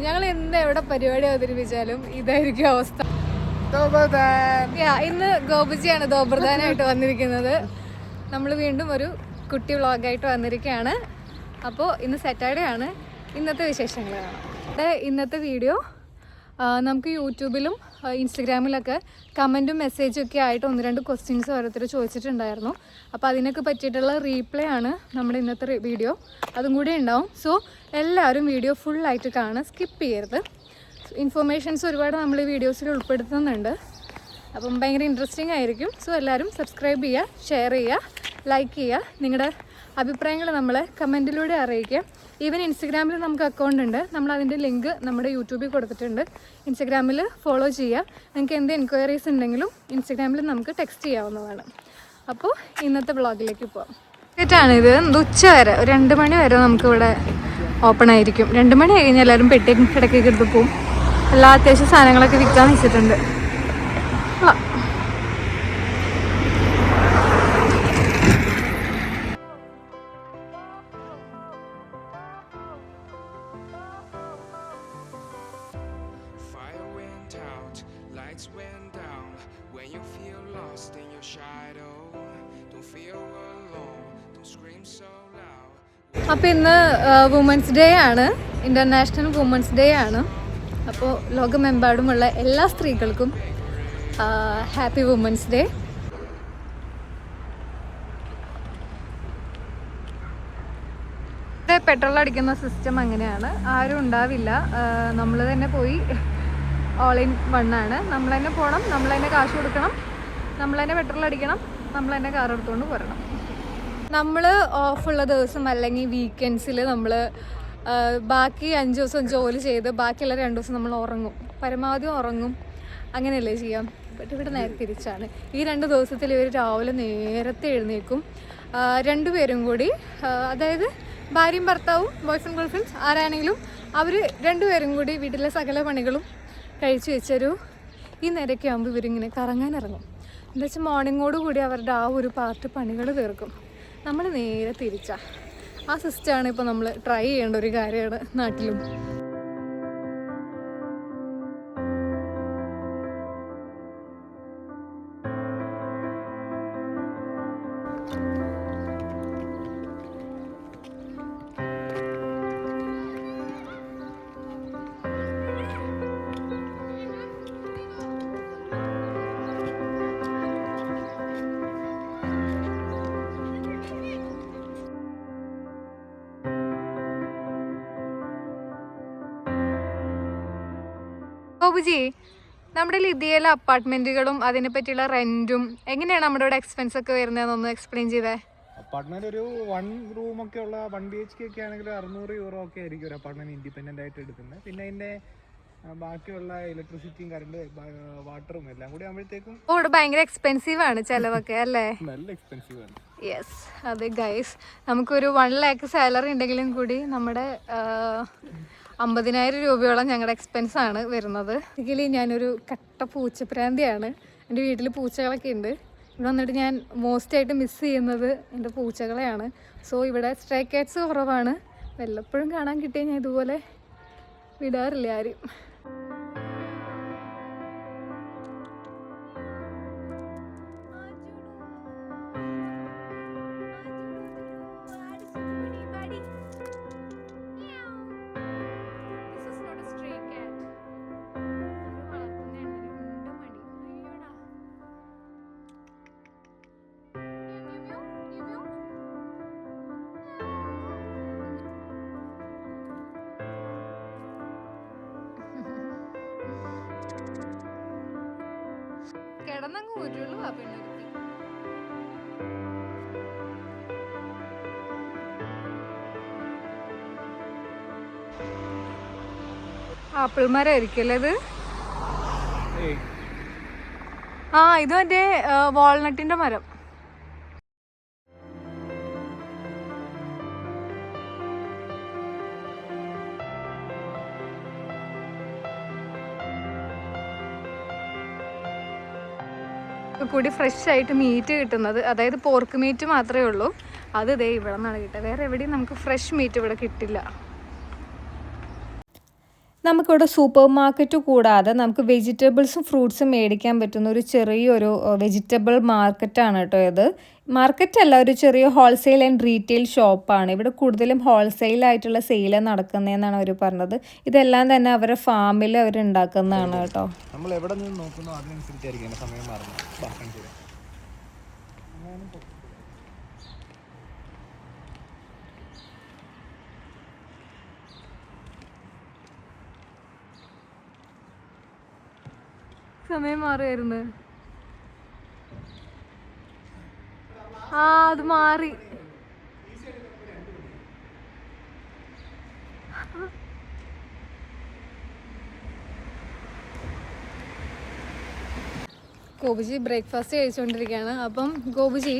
ഞങ്ങൾ ഇന്ന് എവിടെ പരിപാടി അവതരിപ്പിച്ചാലും ഇതായിരിക്കും അവസ്ഥ. ഇന്ന് ഗോപുജിയാണ് ദോപ്രധാനായിട്ട് വന്നിരിക്കുന്നത്. നമ്മൾ വീണ്ടും ഒരു കുട്ടി വ്ളോഗായിട്ട് വന്നിരിക്കുകയാണ്. അപ്പോൾ ഇന്ന് സാറ്റർഡേ ആണ്. ഇന്നത്തെ വിശേഷങ്ങൾ കാണാം. ഇന്നത്തെ വീഡിയോ നമുക്ക് യൂട്യൂബിലും ഇൻസ്റ്റഗ്രാമിലൊക്കെ കമൻറ്റും മെസ്സേജും ഒക്കെ ആയിട്ട് 1-2 ക്വസ്റ്റ്യൻസ് ഓരോരുത്തർ ചോദിച്ചിട്ടുണ്ടായിരുന്നു. അപ്പോൾ അതിനൊക്കെ പറ്റിയിട്ടുള്ള റീപ്ലൈ ആണ് നമ്മുടെ ഇന്നത്തെ വീഡിയോ. അതും കൂടി ഉണ്ടാവും. സോ എല്ലാവരും വീഡിയോ ഫുള്ളായിട്ട് കാണുക, സ്കിപ്പ് ചെയ്യരുത്. ഇൻഫർമേഷൻസ് ഒരുപാട് നമ്മൾ ഈ വീഡിയോസിൽ ഉൾപ്പെടുത്തുന്നുണ്ട്. അപ്പം ഭയങ്കര ഇൻട്രസ്റ്റിംഗ് ആയിരിക്കും. സോ എല്ലാവരും സബ്സ്ക്രൈബ് ചെയ്യുക, ഷെയർ ചെയ്യുക, ലൈക്ക് ചെയ്യുക. നിങ്ങളുടെ അഭിപ്രായങ്ങൾ നമ്മളെ കമൻറ്റിലൂടെ അറിയിക്കുക. ഈവൻ ഇൻസ്റ്റഗ്രാമിൽ നമുക്ക് അക്കൗണ്ട് ഉണ്ട്. നമ്മൾ അതിൻ്റെ ലിങ്ക് നമ്മുടെ യൂട്യൂബിൽ കൊടുത്തിട്ടുണ്ട്. ഇൻസ്റ്റഗ്രാമിൽ ഫോളോ ചെയ്യുക. നിങ്ങൾക്ക് എന്ത് എൻക്വയറീസ് ഉണ്ടെങ്കിലും ഇൻസ്റ്റഗ്രാമിൽ നമുക്ക് ടെക്സ്റ്റ് ചെയ്യാവുന്നതാണ്. അപ്പോൾ ഇന്നത്തെ വ്ളോഗിലേക്ക് പോകാം. ാണിത് ഉച്ച വരെ 2 മണി വരെ നമുക്കിവിടെ ഓപ്പൺ ആയിരിക്കും. 2 മണി കഴിഞ്ഞാൽ എല്ലാവരും പെട്ടിയും കിടക്കൊക്കെ എടുത്ത് പോവും. എല്ലാ അത്യാവശ്യ സാധനങ്ങളൊക്കെ വിൽക്കാൻ വെച്ചിട്ടുണ്ട്. അപ്പോൾ ഇന്ന് വുമൻസ് ഡേ ആണ്, ഇൻ്റർനാഷണൽ വുമൻസ് ഡേ ആണ്. അപ്പോൾ ലോകമെമ്പാടുമുള്ള എല്ലാ സ്ത്രീകൾക്കും ഹാപ്പി വുമൻസ് ഡേ. പെട്രോൾ അടിക്കുന്ന സിസ്റ്റം അങ്ങനെയാണ്, ആരും ഉണ്ടാവില്ല. നമ്മൾ തന്നെ പോയി ഓൾ ഇൻ വണ്ണാണ്. നമ്മൾ തന്നെ പോകണം, നമ്മൾ തന്നെ കാശ് കൊടുക്കണം, നമ്മൾ തന്നെ പെട്രോൾ അടിക്കണം, നമ്മൾ തന്നെ കാർ എടുത്തുകൊണ്ട് പോരണം. നമ്മൾ ഓഫുള്ള ദിവസം അല്ലെങ്കിൽ വീക്കെൻഡ്സിൽ നമ്മൾ ബാക്കി 5 ദിവസം ജോലി ചെയ്ത് ബാക്കിയുള്ള 2 ദിവസം നമ്മൾ ഉറങ്ങും, പരമാവധി ഉറങ്ങും. അങ്ങനെയല്ലേ ചെയ്യാം. ബട്ട് ഇവിടെ നേരെ തിരിച്ചാണ്. ഈ 2 ദിവസത്തിൽ ഇവർ രാവിലെ നേരത്തെ എഴുന്നേൽക്കും. 2 പേരും കൂടി, അതായത് ഭാര്യയും ഭർത്താവും, ബോയ്ഫ്രണ്ട് ഗേൾഫ്രണ്ട്സ് ആരാണെങ്കിലും അവർ 2 പേരും കൂടി വീട്ടിലെ സകല പണികളും കഴിച്ചു വെച്ചൊരു ഈ നേരൊക്കെ ആകുമ്പോൾ ഇവരിങ്ങനെ കറങ്ങാൻ ഇറങ്ങും. എന്താ വെച്ചാൽ മോർണിംഗോട് കൂടി അവരുടെ ആ ഒരു പാർട്ട് പണികൾ തീർക്കും. നമ്മൾ നേരെ തിരിച്ചാ. ആ സിസ്റ്റമാണ് ഇപ്പോൾ നമ്മൾ ട്രൈ ചെയ്യേണ്ട ഒരു കാര്യമാണ് നാട്ടിലും. ഗോപുജി, നമ്മുടെ ലിതിയയിലെ അപ്പാർട്ട്മെന്റുകളും അതിനെ പറ്റിയുള്ള റെന്റും എങ്ങനെയാണ് നമ്മുടെ ഇവിടെ എക്സ്പെൻസ് ഒക്കെ വരുന്നതെന്നൊന്ന് എക്സ്പ്ലെയിൻ ചെയ്തേ. അപ്പാർട്ട്മെന്റ് ഒരു 1 റൂം ഒക്കെ ഉള്ള 1 BHK ഒക്കെ ആണെങ്കിൽ 600 യൂറോ ഒക്കെ ആയിരിക്കും ഒരു അപ്പാർട്ട്മെന്റ് ഇൻഡിപെൻഡന്റ് ആയിട്ട് എടുക്കുന്നത്. പിന്നെ അതിന്റെ ബാക്കിയുള്ള ഇലക്ട്രിസിറ്റിയും കറണ്ട് വാട്ടറും എല്ലാം കൂടി ആകുമ്പോഴത്തേക്കും ഭയങ്കര എക്സ്പെൻസീവ് ആണ് ചിലവൊക്കെ അല്ലേ? നല്ല എക്സ്പെൻസീവ് ആണ്. യെസ്, അതെ ഗൈസ്. നമുക്കൊരു 1 lakh സാലറി ഉണ്ടെങ്കിലും കൂടി നമ്മുടെ 50,000 രൂപയോളം ഞങ്ങളുടെ എക്സ്പെൻസ് ആണ് വരുന്നത്. ഒരിക്കലും ഞാനൊരു കട്ട പൂച്ചപ്രാന്തിയാണ്. എൻ്റെ വീട്ടിൽ പൂച്ചകളൊക്കെ ഉണ്ട്. ഇവിടെ വന്നിട്ട് ഞാൻ മോസ്റ്റായിട്ട് മിസ് ചെയ്യുന്നത് എൻ്റെ പൂച്ചകളെയാണ്. സോ ഇവിടെ സ്ട്രേ കാറ്റ്സ് കുറവാണ്. വല്ലപ്പോഴും കാണാൻ കിട്ടിയാൽ ഞാൻ ഇതുപോലെ വിടാറില്ല ആരും. കിടന്നങ്ങ് ഊറ്റുള്ളൂ ആ പെണ്ണൊരുത്തി. ആപ്പിൾ മരമായിരിക്കും അല്ലേ ഇത്? ആ, ഇത് മറ്റേ വാൾനട്ടിന്റെ മരം. കൂടി ഫ്രഷ് ആയിട്ട് മീറ്റ് കിട്ടുന്നത്, അതായത് പോർക്ക് മീറ്റ് മാത്രമേ ഉള്ളൂ. അത് ദേ ഇവിടെ നിന്നാണ് കിട്ടുക. വേറെ എവിടെയും നമുക്ക് ഫ്രഷ് മീറ്റ് ഇവിടെ കിട്ടില്ല. നമുക്കിവിടെ സൂപ്പർ മാർക്കറ്റ് കൂടാതെ നമുക്ക് വെജിറ്റബിൾസും ഫ്രൂട്ട്സും മേടിക്കാൻ പറ്റുന്ന ഒരു ചെറിയൊരു വെജിറ്റബിൾ മാർക്കറ്റാണ് കേട്ടോ ഇത്. മാർക്കറ്റല്ല, ഒരു ചെറിയ ഹോൾസെയിൽ ആൻഡ് റീറ്റെയിൽ ഷോപ്പാണ്. ഇവിടെ കൂടുതലും ഹോൾസെയിലായിട്ടുള്ള സെയിൽ നടക്കുന്നതെന്നാണ് അവർ പറഞ്ഞത്. ഇതെല്ലാം തന്നെ അവരുടെ ഫാമിൽ അവർ ഉണ്ടാക്കുന്നതാണ് കേട്ടോ. നമ്മൾ എവിടെ നിന്ന് നോക്കുന്നോ അതിനനുസരിച്ചായിരിക്കും സമയം മാറുന്നത്. സമയം മാറുമായിരുന്നു. അത് മാറി. ഗോപുജി ബ്രേക്ക്ഫാസ്റ്റ് കഴിച്ചുകൊണ്ടിരിക്കുകയാണ്. അപ്പം ഗോപുജി,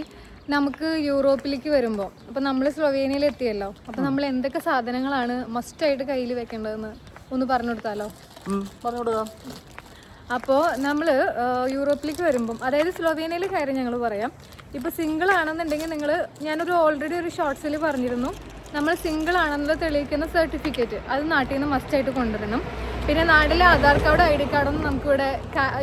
നമുക്ക് യൂറോപ്പിലേക്ക് വരുമ്പോൾ അപ്പം നമ്മൾ സ്ലൊവേനിയയിൽ എത്തിയല്ലോ, അപ്പം നമ്മൾ എന്തൊക്കെ സാധനങ്ങളാണ് മസ്റ്റായിട്ട് കയ്യിൽ വെക്കേണ്ടതെന്ന് ഒന്ന് പറഞ്ഞു കൊടുത്താലോ? പറഞ്ഞു കൊടുക്കാം. അപ്പോൾ നമ്മൾ യൂറോപ്പിലേക്ക് വരുമ്പം, അതായത് സ്ലൊവേനിയയിൽ കാര്യം ഞങ്ങൾ പറയാം. ഇപ്പോൾ സിംഗിൾ ആണെന്നുണ്ടെങ്കിൽ ഞാനൊരു ഓൾറെഡി ഒരു ഷോർട്സിൽ പറഞ്ഞിരുന്നു, നമ്മൾ സിംഗിൾ ആണെന്നത് തെളിയിക്കുന്ന സർട്ടിഫിക്കറ്റ് അത് നാട്ടിൽ നിന്ന് മസ്റ്റായിട്ട് കൊണ്ടുവരണം. പിന്നെ നാട്ടിലെ ആധാർ കാർഡോ ID കാർഡൊന്നും നമുക്കിവിടെ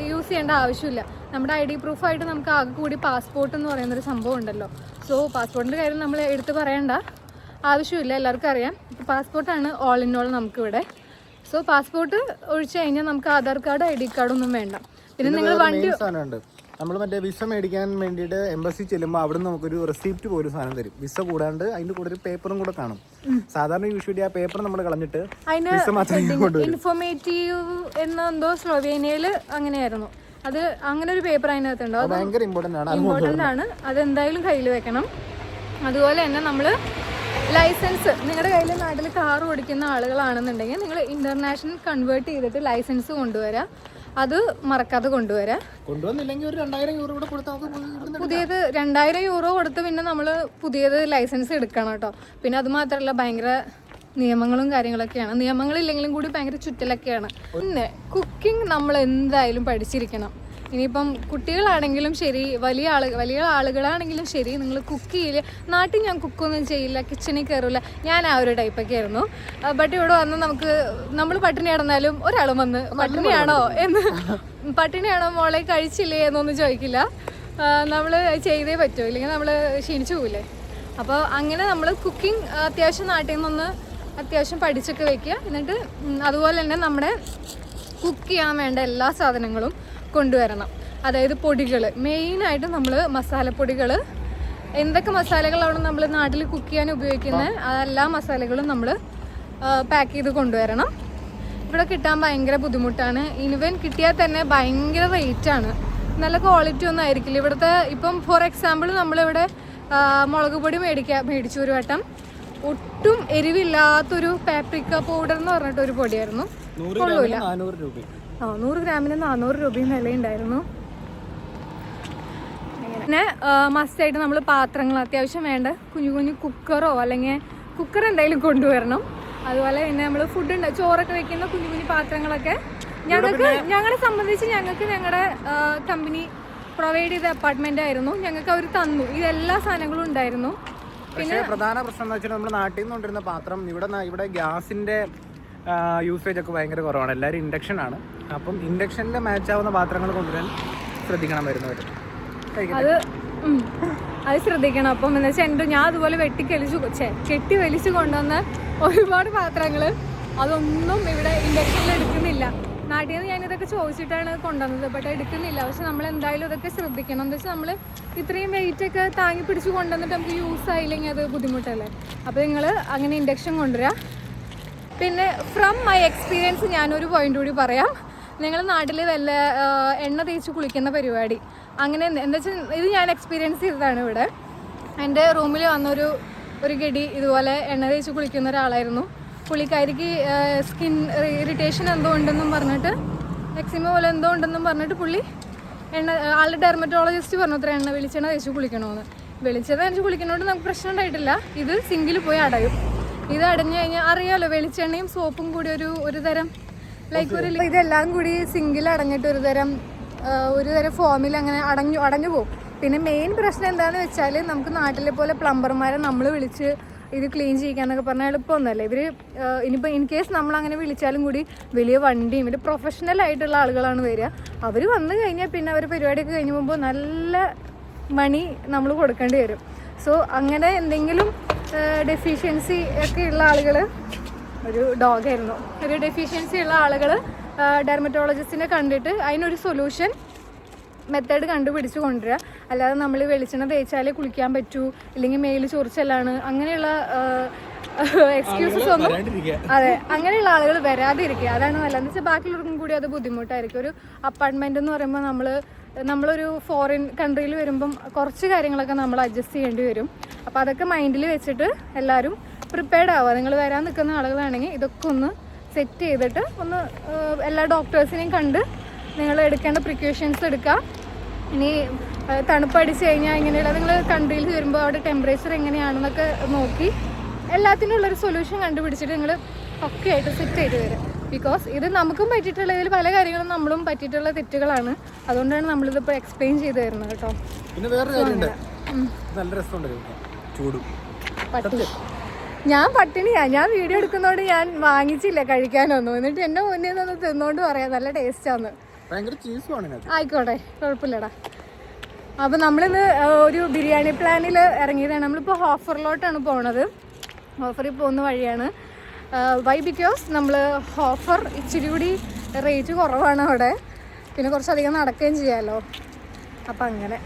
യൂസ് ചെയ്യേണ്ട ആവശ്യമില്ല. നമ്മുടെ ID പ്രൂഫായിട്ട് നമുക്ക് ആകെ കൂടി പാസ്പോർട്ട് എന്ന് പറയുന്നൊരു സംഭവം ഉണ്ടല്ലോ. സോ പാസ്പോർട്ടിൻ്റെ കാര്യം നമ്മൾ എടുത്ത് പറയേണ്ട ആവശ്യമില്ല, എല്ലാവർക്കും അറിയാം. പാസ്പോർട്ടാണ് ഓൾ ഇൻ ഓൾ നമുക്കിവിടെ. സോ പാസ്പോർട്ട് ഒഴിച്ചു കഴിഞ്ഞാൽ നമുക്ക് ആധാർ കാർഡ് ID കാർഡൊന്നും വേണ്ട. പിന്നെ നിങ്ങൾ വണ്ടി നമ്മൾ മറ്റേ വിസ മേടിക്കാൻ വേണ്ടിയിട്ട് എംബസി ചെല്ലുമ്പോൾ അവിടെ നിന്ന് നമുക്കൊരു റെസിപ്റ്റ് പോലും സാധനം തരും. വിസ കൂടാണ്ട് അതിൻ്റെ കൂടെ ഒരു പേപ്പറും കൂടെ കാണും. സാധാരണ യൂഷ്വലി ആ പേപ്പർ നമ്മൾ കളഞ്ഞിട്ട് വിസ മാത്രമേ ഇൻഫോർമേറ്റീവ് എന്നെന്തോ സ്ലൊവേനിയയിൽ അങ്ങനെയായിരുന്നു. അത് അങ്ങനെ ഒരു പേപ്പർ അതിനകത്തുണ്ടോ? ഭയങ്കര ഇമ്പോർട്ടൻ്റ് ആണ്. അതെന്തായാലും കയ്യിൽ വെക്കണം. അതുപോലെ തന്നെ നമ്മൾ ലൈസൻസ്, നിങ്ങളുടെ കയ്യിൽ നാട്ടിൽ കാർ ഓടിക്കുന്ന ആളുകളാണെന്നുണ്ടെങ്കിൽ നിങ്ങൾ ഇന്റർനാഷണൽ കൺവേർട്ട് ചെയ്തിട്ട് ലൈസൻസ് കൊണ്ടുവരാം. അത് മറക്കാതെ കൊണ്ടുവരാം. കൊണ്ടുവന്നില്ലെങ്കിൽ ഒരു 2000 യൂറോ കൂടെ കൊടുത്താൽ പുതിയത് 2000 യൂറോ കൊടുത്ത് പിന്നെ നമ്മൾ പുതിയത് ലൈസൻസ് എടുക്കണം കേട്ടോ. പിന്നെ അത് മാത്രമല്ല ഭയങ്കര നിയമങ്ങളും കാര്യങ്ങളൊക്കെയാണ്. നിയമങ്ങളില്ലെങ്കിലും കൂടി ഭയങ്കര ചുറ്റലൊക്കെയാണ്. പിന്നെ കുക്കിംഗ് നമ്മൾ എന്തായാലും പഠിച്ചിരിക്കണം. ഇനിയിപ്പം കുട്ടികളാണെങ്കിലും ശരി, വലിയ ആളുകളാണെങ്കിലും ശരി, നിങ്ങൾ കുക്ക് ചെയ്യില്ല. നാട്ടിൽ ഞാൻ കുക്കൊന്നും ചെയ്യില്ല, കിച്ചണിൽ കയറില്ല, ഞാൻ ആ ഒരു ടൈപ്പൊക്കെ ആയിരുന്നു. ബട്ട് ഇവിടെ വന്ന് നമ്മൾ പട്ടിണി കിടന്നാലും ഒരാളും വന്ന് പട്ടിണിയാണോ മോളെ കഴിച്ചില്ലേ എന്നൊന്നും ചോദിക്കില്ല. നമ്മൾ ചെയ്തേ പറ്റൂ, ഇല്ലെങ്കിൽ നമ്മൾ ക്ഷീണിച്ചു പോകില്ലേ. അപ്പോൾ അങ്ങനെ നമ്മൾ കുക്കിംഗ് അത്യാവശ്യം നാട്ടിൽ നിന്നൊന്ന് അത്യാവശ്യം പഠിച്ചൊക്കെ വെക്കുക. എന്നിട്ട് അതുപോലെ തന്നെ നമ്മുടെ കുക്ക് ചെയ്യാൻ വേണ്ട എല്ലാ സാധനങ്ങളും കൊണ്ടുവരണം. അതായത് പൊടികൾ, മെയിനായിട്ട് നമ്മൾ മസാലപ്പൊടികൾ, എന്തൊക്കെ മസാലകളാണ് നമ്മൾ നാട്ടിൽ കുക്ക് ചെയ്യാൻ ഉപയോഗിക്കുന്നത് എല്ലാ മസാലകളും നമ്മൾ പാക്ക് ചെയ്ത് കൊണ്ടുവരണം. ഇവിടെ കിട്ടാൻ ഭയങ്കര ബുദ്ധിമുട്ടാണ്. ഇവൻ കിട്ടിയാൽ തന്നെ ഭയങ്കര റേറ്റാണ്. നല്ല ക്വാളിറ്റി ഒന്നും ആയിരിക്കില്ല ഇവിടുത്തെ. ഇപ്പം ഫോർ എക്സാമ്പിൾ നമ്മളിവിടെ മുളക് പൊടി മേടിച്ചു ഒരു വട്ടം. ഒട്ടും എരിവില്ലാത്തൊരു പാപ്രിക്ക പൗഡർ എന്ന് പറഞ്ഞിട്ടൊരു പൊടിയായിരുന്നു. 100 ഗ്രാമിന് 400 രൂപയും വിലയുണ്ടായിരുന്നു. പിന്നെ മസ്റ്റായിട്ട് നമ്മൾ പാത്രങ്ങൾ അത്യാവശ്യം വേണ്ട കുഞ്ഞു കുക്കറോ അല്ലെങ്കിൽ കുക്കർ എന്തായാലും കൊണ്ടുവരണം. അതുപോലെ പിന്നെ നമ്മൾ ഫുഡ് ചോറൊക്കെ വെക്കുന്ന കുഞ്ഞു പാത്രങ്ങളൊക്കെ ഞങ്ങളെ സംബന്ധിച്ച് ഞങ്ങളുടെ കമ്പനി പ്രൊവൈഡ് ചെയ്ത അപ്പാർട്ട്മെന്റ് ആയിരുന്നു. ഞങ്ങൾക്ക് അവർ തന്നു, ഇതെല്ലാ സാധനങ്ങളും ഉണ്ടായിരുന്നു. പിന്നെ പ്രധാന പ്രശ്നം എന്ന് വെച്ചാൽ നമ്മൾ നാട്ടിൽ നിന്ന് കൊണ്ടിരുന്ന പാത്രം ഇവിടെ ഗ്യാസിന്റെ യൂസേജ് ഒക്കെ ഭയങ്കര കുറവാണ്. എല്ലാവരും ഇൻഡക്ഷൻ ആണ്. അപ്പം ഇൻഡക്ഷനിൽ മാച്ച് ആവുന്ന പാത്രങ്ങൾ കൊണ്ടുവരാൻ ശ്രദ്ധിക്കണം വരുന്നവർ. അത് ശ്രദ്ധിക്കണം. അപ്പം എന്താ വെച്ചാൽ ഞാൻ അതുപോലെ കെട്ടി വലിച്ചു കൊണ്ടുവന്ന ഒരുപാട് പാത്രങ്ങൾ അതൊന്നും ഇവിടെ ഇൻഡക്ഷനിൽ എടുക്കുന്നില്ല. നാട്ടിൽ നിന്ന് ഞാനിതൊക്കെ ചോദിച്ചിട്ടാണ് കൊണ്ടുവന്നത്, ബട്ട് എടുക്കുന്നില്ല. പക്ഷെ നമ്മൾ എന്തായാലും ഇതൊക്കെ ശ്രദ്ധിക്കണം. എന്താ വെച്ചാൽ നമ്മൾ ഇത്രയും വെയിറ്റൊക്കെ താങ്ങി പിടിച്ച് കൊണ്ടുവന്നിട്ട് നമുക്ക് യൂസ് ആയില്ലെങ്കിൽ അത് ബുദ്ധിമുട്ടല്ലേ. അപ്പോൾ നിങ്ങൾ അങ്ങനെ ഇൻഡക്ഷൻ കൊണ്ടുവരിക. പിന്നെ ഫ്രം മൈ എക്സ്പീരിയൻസ് ഞാനൊരു പോയിന്റ് കൂടി പറയാം. നിങ്ങൾ നാട്ടിൽ വല്ല എണ്ണ തേച്ച് കുളിക്കുന്ന പരിപാടി അങ്ങനെ എന്താ വെച്ചാൽ ഇത് ഞാൻ എക്സ്പീരിയൻസ് ചെയ്തതാണ്. ഇവിടെ എൻ്റെ റൂമിൽ വന്നൊരു ഗഡി ഇതുപോലെ എണ്ണ തേച്ച് കുളിക്കുന്ന ഒരാളായിരുന്നു. പുള്ളിക്കാരിക്ക് സ്കിൻ ഇറിറ്റേഷൻ എന്തോ ഉണ്ടെന്നും പറഞ്ഞിട്ട്, എക്സിമ പോലെ എന്തോ ഉണ്ടെന്നും പറഞ്ഞിട്ട് പുള്ളി ആളുടെ ഡെർമറ്റോളജിസ്റ്റ് പറഞ്ഞു അത്ര വെളിച്ചെണ്ണ തേച്ച് കുളിക്കണമെന്ന്. വെളിച്ചെണ്ണ തേച്ച് കുളിക്കുന്നതുകൊണ്ട് നമുക്ക് പ്രശ്നം ഉണ്ടായിട്ടില്ല. ഇത് സിങ്കിൽ പോയി അടയും. ഇത് അടഞ്ഞു കഴിഞ്ഞാൽ അറിയാമല്ലോ, വെളിച്ചെണ്ണയും സോപ്പും കൂടി ഒരു തരം ഇതെല്ലാം കൂടി സിങ്കിൽ അടഞ്ഞിട്ട് ഒരു തരം ഫോമിൽ അങ്ങനെ അടഞ്ഞു പോകും. പിന്നെ മെയിൻ പ്രശ്നം എന്താണെന്ന് വെച്ചാൽ നമുക്ക് നാട്ടിലെ പോലെ പ്ലംബർമാരെ നമ്മൾ വിളിച്ച് ഇത് ക്ലീൻ ചെയ്യിക്കാന്നൊക്കെ പറഞ്ഞാൽ എളുപ്പമൊന്നുമല്ല. ഇവർ ഇനിയിപ്പോൾ ഇൻ കേസ് നമ്മളങ്ങനെ വിളിച്ചാലും കൂടി വലിയ വണ്ടിയും ഇവർ പ്രൊഫഷണൽ ആയിട്ടുള്ള ആളുകളാണ് വരിക. അവർ വന്നു കഴിഞ്ഞാൽ പിന്നെ അവർ പരിപാടിയൊക്കെ കഴിഞ്ഞ് പോകുമ്പോൾ നല്ല മണി നമ്മൾ കൊടുക്കേണ്ടി വരും. സോ അങ്ങനെ എന്തെങ്കിലും ഡെഫിഷ്യൻസി ഒക്കെ ഉള്ള ആളുകൾ, ഒരു ഡോഗായിരുന്നു, ഒരു ഡെഫിഷ്യൻസി ഉള്ള ആളുകൾ ഡെർമറ്റോളജിസ്റ്റിനെ കണ്ടിട്ട് അതിനൊരു സൊല്യൂഷൻ മെത്തേഡ് കണ്ടുപിടിച്ച് കൊണ്ടുവരിക. അല്ലാതെ നമ്മൾ വെളിച്ചെണ്ണ തേച്ചാലേ കുളിക്കാൻ പറ്റൂ, ഇല്ലെങ്കിൽ മേൽ ചൊറിച്ചലാണ്, അങ്ങനെയുള്ള എക്സ്ക്യൂസസ് ഒന്നും, അതെ, അങ്ങനെയുള്ള ആളുകൾ വരാതിരിക്കുക. അതാണ് നല്ലത്. എന്ന് വെച്ചാൽ ബാക്കിയുള്ളവർക്കും കൂടി അത് ബുദ്ധിമുട്ടായിരിക്കും. ഒരു അപ്പാർട്ട്മെൻറ്റ് എന്ന് പറയുമ്പോൾ നമ്മളൊരു ഫോറിൻ കൺട്രിയിൽ വരുമ്പം കുറച്ച് കാര്യങ്ങളൊക്കെ നമ്മൾ അഡ്ജസ്റ്റ് ചെയ്യേണ്ടി വരും. അപ്പോൾ അതൊക്കെ മൈൻഡിൽ വെച്ചിട്ട് എല്ലാവരും പ്രിപ്പയർഡ് ആവുക. നിങ്ങൾ വരാൻ നിൽക്കുന്ന ആളുകളാണെങ്കിൽ ഇതൊക്കെ ഒന്ന് സെറ്റ് ചെയ്തിട്ട് ഒന്ന് എല്ലാ ഡോക്ടേഴ്സിനെയും കണ്ട് നിങ്ങൾ എടുക്കേണ്ട പ്രിക്കോഷൻസ് എടുക്കുക. ഇനി തണുപ്പടിച്ച് കഴിഞ്ഞാൽ ഇങ്ങനെയുള്ള നിങ്ങൾ കൺട്രിയിൽ വരുമ്പോൾ അവിടെ ടെമ്പറേച്ചർ എങ്ങനെയാണെന്നൊക്കെ നോക്കി എല്ലാത്തിനും ഉള്ളൊരു സൊല്യൂഷൻ കണ്ടുപിടിച്ചിട്ട് നിങ്ങൾ ഒക്കെ ആയിട്ട് സെറ്റ് ചെയ്ത് വരും. ബിക്കോസ് ഇത് നമുക്കും പറ്റിയിട്ടുള്ളതിൽ പല കാര്യങ്ങളും നമ്മളും പറ്റിയിട്ടുള്ള തെറ്റുകളാണ്. അതുകൊണ്ടാണ് നമ്മളിതിപ്പോൾ എക്സ്പ്ലെയിൻ ചെയ്ത് തരുന്നത് കേട്ടോ. പിന്നെ വേറെ കാര്യമുണ്ട്, നല്ല രസമുണ്ട് ചൂടും. പട്ടിണി, ഞാൻ പട്ടിണിയാ. ഞാൻ വീഡിയോ എടുക്കുന്നതുകൊണ്ട് ഞാൻ വാങ്ങിച്ചില്ല കഴിക്കാനൊന്നും. എന്നിട്ട് എൻ്റെ മുന്നിൽ നിന്ന് തിന്നോണ്ട് പറയാം നല്ല ടേസ്റ്റാന്ന്. ആയിക്കോട്ടെ, കുഴപ്പമില്ലടാ. അപ്പോൾ നമ്മളിന്ന് ഒരു ബിരിയാണി പ്ലാനിൽ ഇറങ്ങിയതാണ്. നമ്മളിപ്പോൾ ഹോഫറിലോട്ടാണ് പോണത്. ഹോഫറിൽ പോകുന്ന വഴിയാണ്. വൈ ബിക്കോസ് നമ്മൾ ഹോഫർ ഇച്ചിരി കൂടി റേറ്റ് കുറവാണ് അവിടെ, പിന്നെ കുറച്ചധികം നടക്കുകയും ചെയ്യാമല്ലോ. അപ്പം അങ്ങനെ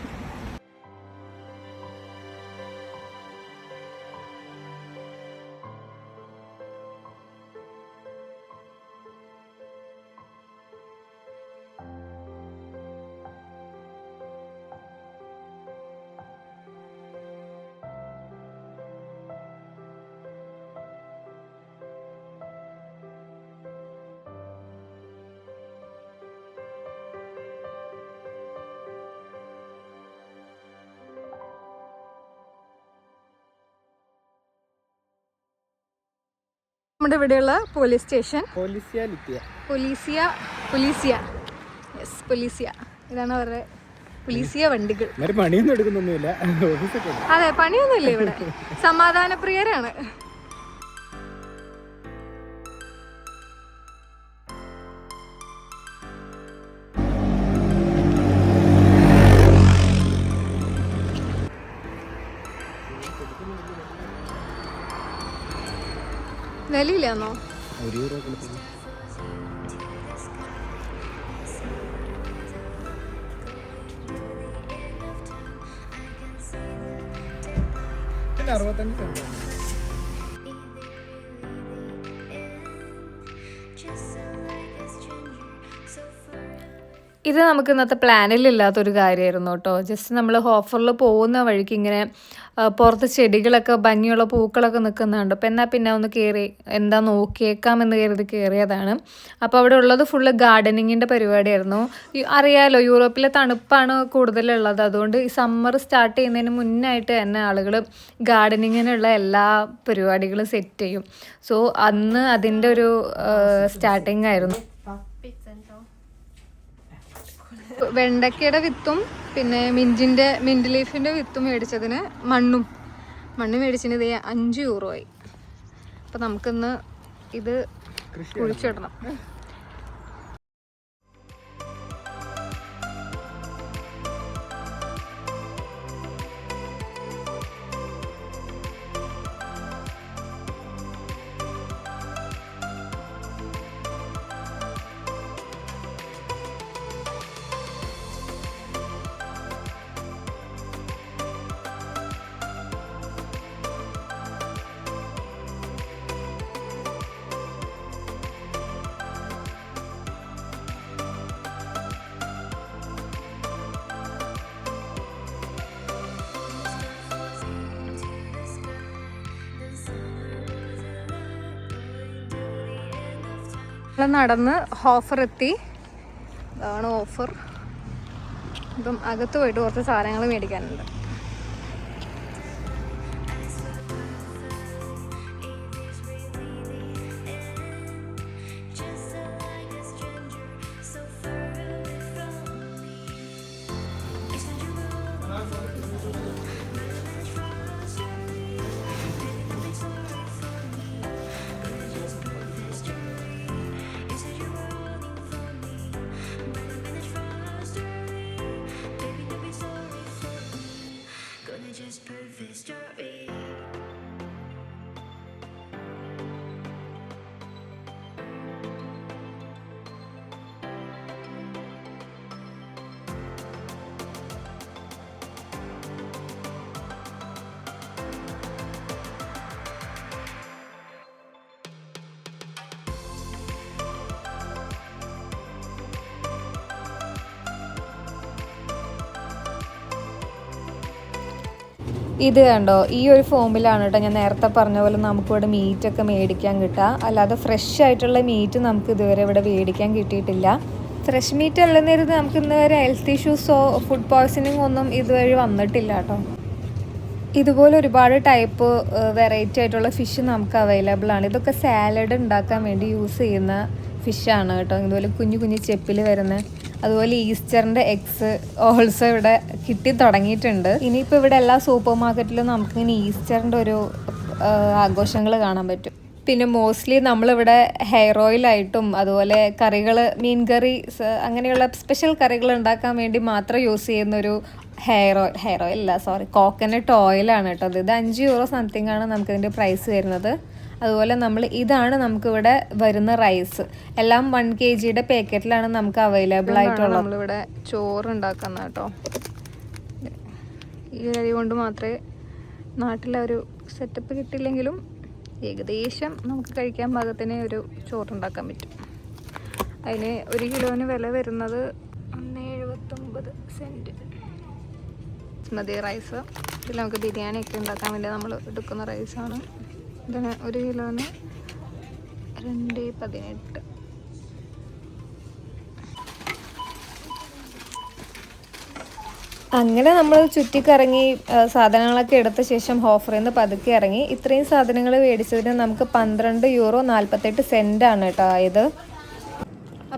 നമ്മുടെ ഇവിടെയുള്ള പോലീസ് സ്റ്റേഷൻ, പൊലീസിയ, ഇതാണ് അവരുടെ പൊലീസിയ വണ്ടികൾ. അതെ, പണിയൊന്നുമില്ല ഇവിടെ, സമാധാനപ്രിയരാണ്. വിലയില്ലാന്നോ? ഇത് നമുക്ക് ഇന്നത്തെ പ്ലാനിലില്ലാത്തൊരു കാര്യമായിരുന്നു കേട്ടോ. ജസ്റ്റ് നമ്മൾ ഹോഫറിൽ പോകുന്ന വഴിക്ക് ഇങ്ങനെ പുറത്ത് ചെടികളൊക്കെ ഭംഗിയുള്ള പൂക്കളൊക്കെ നിൽക്കുന്നുണ്ട്. അപ്പോൾ എന്നാൽ പിന്നെ ഒന്ന് കയറി എന്താ നോക്കിയേക്കാമെന്ന് കരുതി കയറിയതാണ്. അപ്പോൾ അവിടെ ഉള്ളത് ഫുള്ള് ഗാർഡനിങ്ങിൻ്റെ പരിപാടിയായിരുന്നു. അറിയാമല്ലോ, യൂറോപ്പിലെ തണുപ്പാണ് കൂടുതലുള്ളത്. അതുകൊണ്ട് ഈ സമ്മർ സ്റ്റാർട്ട് ചെയ്യുന്നതിന് മുന്നായിട്ട് തന്നെ ആളുകൾ ഗാർഡനിങ്ങിനുള്ള എല്ലാ പരിപാടികളും സെറ്റ് ചെയ്യും. സോ അന്ന് അതിൻ്റെ ഒരു സ്റ്റാർട്ടിങ് ആയിരുന്നു. വെണ്ടയ്ക്കയുടെ വിത്തും പിന്നെ മിൻറ്റ് ലീഫിൻ്റെ വിത്തും മേടിച്ചതിന് മണ്ണ് മേടിച്ചതിന് ഇതേ 5 യൂറോയായി. അപ്പം നമുക്കിന്ന് ഇത് കുഴിച്ചിടണം. നടന്ന് ഹോഫർ എത്തി. അതാണ് ഓഫർ. ഇപ്പം അകത്ത് പോയിട്ട് കുറച്ച് സാധനങ്ങൾ മേടിക്കാനുണ്ട്. ഇത് കണ്ടോ, ഈ ഒരു ഫോമിലാണ് കേട്ടോ ഞാൻ നേരത്തെ പറഞ്ഞ പോലെ നമുക്കിവിടെ മീറ്റൊക്കെ മേടിക്കാൻ കിട്ടുക. അല്ലാതെ ഫ്രഷ് ആയിട്ടുള്ള മീറ്റ് നമുക്ക് ഇതുവരെ ഇവിടെ മേടിക്കാൻ കിട്ടിയിട്ടില്ല. ഫ്രഷ് മീറ്റ് അല്ലെന്നിരുന്ന് നമുക്ക് ഇന്ന് വരെ ഹെൽത്ത് ഇഷ്യൂസോ ഫുഡ് പോയ്സണിങ് ഒന്നും ഇതുവഴി വന്നിട്ടില്ല കേട്ടോ. ഇതുപോലെ ഒരുപാട് ടൈപ്പ് വെറൈറ്റി ആയിട്ടുള്ള ഫിഷ് നമുക്ക് അവൈലബിൾ ആണ്. ഇതൊക്കെ സാലഡ് ഉണ്ടാക്കാൻ വേണ്ടി യൂസ് ചെയ്യുന്ന ഫിഷാണ് കേട്ടോ. ഇതുപോലെ കുഞ്ഞു കുഞ്ഞു ചെപ്പിൽ വരുന്ന. അതുപോലെ ഈസ്റ്ററിൻ്റെ എഗ്സ് ഓൾസോ ഇവിടെ കിട്ടി തുടങ്ങിയിട്ടുണ്ട്. ഇനിയിപ്പോൾ ഇവിടെ എല്ലാ സൂപ്പർ മാർക്കറ്റിലും നമുക്കിങ്ങനെ ഈസ്റ്ററിൻ്റെ ഒരു ആഘോഷങ്ങൾ കാണാൻ പറ്റും. പിന്നെ മോസ്റ്റ്ലി നമ്മളിവിടെ ഹെയർ ഓയിലായിട്ടും അതുപോലെ കറികൾ, മീൻ കറി, അങ്ങനെയുള്ള സ്പെഷ്യൽ കറികൾ ഉണ്ടാക്കാൻ വേണ്ടി മാത്രം യൂസ് ചെയ്യുന്നൊരു ഹെയർ ഓയിൽ അല്ല, സോറി, കോക്കനട്ട് ഓയിലാണ് കേട്ടോ. ഇത് 5 യൂറോ സംതിങ് ആണ് നമുക്കിതിൻ്റെ പ്രൈസ് വരുന്നത്. അതുപോലെ ഇതാണ് നമുക്കിവിടെ വരുന്ന റൈസ്. എല്ലാം 1 kg പാക്കറ്റിലാണ് നമുക്ക് അവൈലബിൾ ആയിട്ടുള്ളത്. നമ്മളിവിടെ ചോറ് ഉണ്ടാക്കുന്ന കേട്ടോ. ഈ ഒരു അരി കൊണ്ട് മാത്രമേ നാട്ടിലെ ഒരു സെറ്റപ്പ് കിട്ടില്ലെങ്കിലും ഏകദേശം നമുക്ക് കഴിക്കാൻ പാകത്തിന് ഒരു ചോറുണ്ടാക്കാൻ പറ്റും. അതിന് 1 കിലോന് വില വരുന്നത് 1.79 ബസ്മതി റൈസ്. ഇതിൽ നമുക്ക് ബിരിയാണിയൊക്കെ ഉണ്ടാക്കാൻ വേണ്ടി നമ്മൾ എടുക്കുന്ന റൈസാണ്. ഇതിന് 1 കിലോന് 2.18. അങ്ങനെ നമ്മൾ ചുറ്റിക്കറങ്ങി സാധനങ്ങളൊക്കെ എടുത്ത ശേഷം ഹോഫറിൽ നിന്ന് പതുക്കെ ഇറങ്ങി. ഇത്രയും സാധനങ്ങൾ മേടിച്ചതിന് നമുക്ക് 12 യൂറോ 48 സെൻറ്റ് ആണ് കേട്ടോ ആയത്.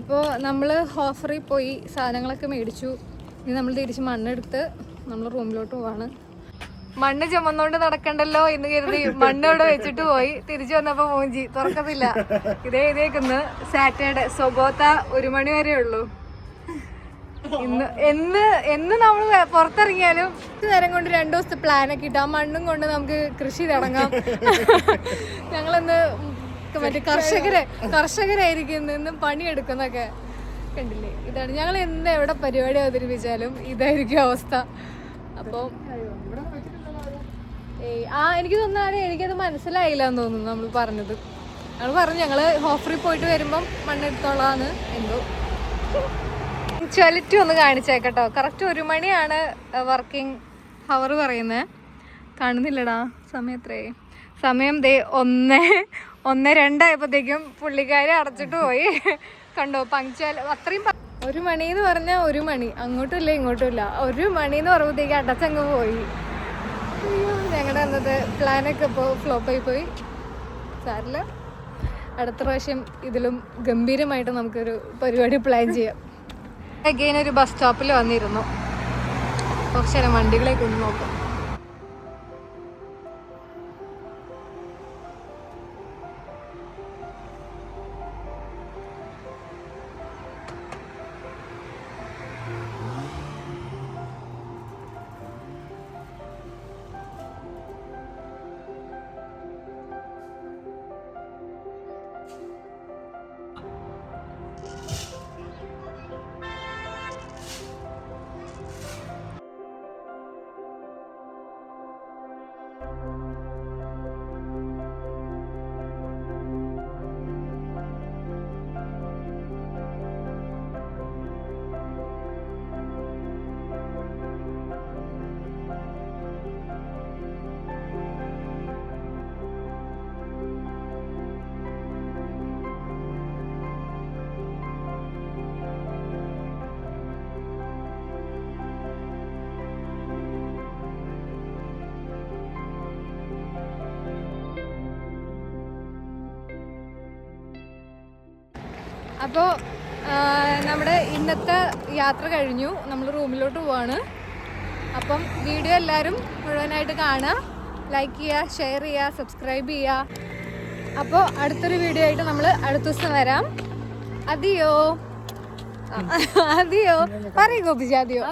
അപ്പോൾ നമ്മൾ ഹോഫറിൽ പോയി സാധനങ്ങളൊക്കെ മേടിച്ചു. ഇനി നമ്മൾ തിരിച്ച് മണ്ണെടുത്ത് നമ്മൾ റൂമിലോട്ട് പോവാണ്. മണ്ണ് ചുമന്നുകൊണ്ട് നടക്കണ്ടല്ലോ എന്ന് കരുതി മണ്ണ് ഇവിടെ വെച്ചിട്ട് പോയി. തിരിച്ചു വന്നപ്പോൾ മൂഞ്ചി തുറക്കത്തില്ല. ഇതേക്കുന്നു സാറ്റർഡേ സൊബോത്ത 1 മണി വരെ ഉള്ളൂ. എന്ന് നമ്മൾ പുറത്തിറങ്ങിയാലും നേരം കൊണ്ട് 2 ദിവസത്തെ പ്ലാനൊക്കെ ഇട്ട് ആ മണ്ണും കൊണ്ട് നമുക്ക് കൃഷി തുടങ്ങാം. ഞങ്ങളിന്ന് മറ്റേ കർഷകരായിരിക്കും ഇന്ന് പണിയെടുക്കുന്നൊക്കെ കണ്ടില്ലേ. ഇതാണ് ഞങ്ങൾ എന്ന് എവിടെ പരിപാടി അവതരിപ്പിച്ചാലും ഇതായിരിക്കും അവസ്ഥ. അപ്പം എനിക്ക് തോന്നുന്നത് എനിക്കത് മനസ്സിലായില്ല എന്ന് തോന്നുന്നു നമ്മൾ പറഞ്ഞത്. ഞങ്ങൾ പറഞ്ഞു ഞങ്ങൾ ഹോഫറിൽ പോയിട്ട് വരുമ്പം മണ്ണെടുത്തോളാന്ന്. എന്തോ പങ്ക്ച്വാലിറ്റി ഒന്ന് കാണിച്ചേക്കട്ടോ. കറക്റ്റ് 1 മണിയാണ് വർക്കിംഗ് ഹവർ പറയുന്നത്. കാണുന്നില്ലടാ സമയം എത്രയേ? സമയം ദേ 1:02 ആയപ്പോഴത്തേക്കും പുള്ളിക്കാരെ അടച്ചിട്ട് പോയി. കണ്ടോ പങ്ക്ച്വൽ അത്രയും. 1 മണി എന്ന് പറഞ്ഞാൽ 1 മണി, അങ്ങോട്ടും ഇല്ല ഇങ്ങോട്ടും ഇല്ല. 1 മണി എന്ന് പറയുമ്പോഴത്തേക്ക് അടച്ചങ്ങ് പോയി. ഞങ്ങളുടെ അന്നത്തെ പ്ലാനൊക്കെ ഇപ്പോൾ ഫ്ലോപ്പായി പോയി. സാറില്ല, അടുത്ത പ്രാവശ്യം ഇതിലും ഗംഭീരമായിട്ട് നമുക്കൊരു പരിപാടി പ്ലാൻ ചെയ്യാം. അഗെയിൻ ഒരു ബസ് സ്റ്റോപ്പിൽ വന്നിരുന്നു. കുറച്ച് നേരം വണ്ടികളേക്ക് ഒന്ന് നോക്കാം. അപ്പോൾ നമ്മുടെ ഇന്നത്തെ യാത്ര കഴിഞ്ഞു. നമ്മൾ റൂമിലോട്ട് പോവാണ്. അപ്പം വീഡിയോ എല്ലാവരും മുഴുവനായിട്ട് കാണുക, ലൈക്ക് ചെയ്യുക, ഷെയർ ചെയ്യുക, സബ്സ്ക്രൈബ് ചെയ്യുക. അപ്പോൾ അടുത്തൊരു വീഡിയോ ആയിട്ട് നമ്മൾ അടുത്ത ദിവസം വരാം. അതിയോ പറയൂ ഗോപിജി, അതിയോ.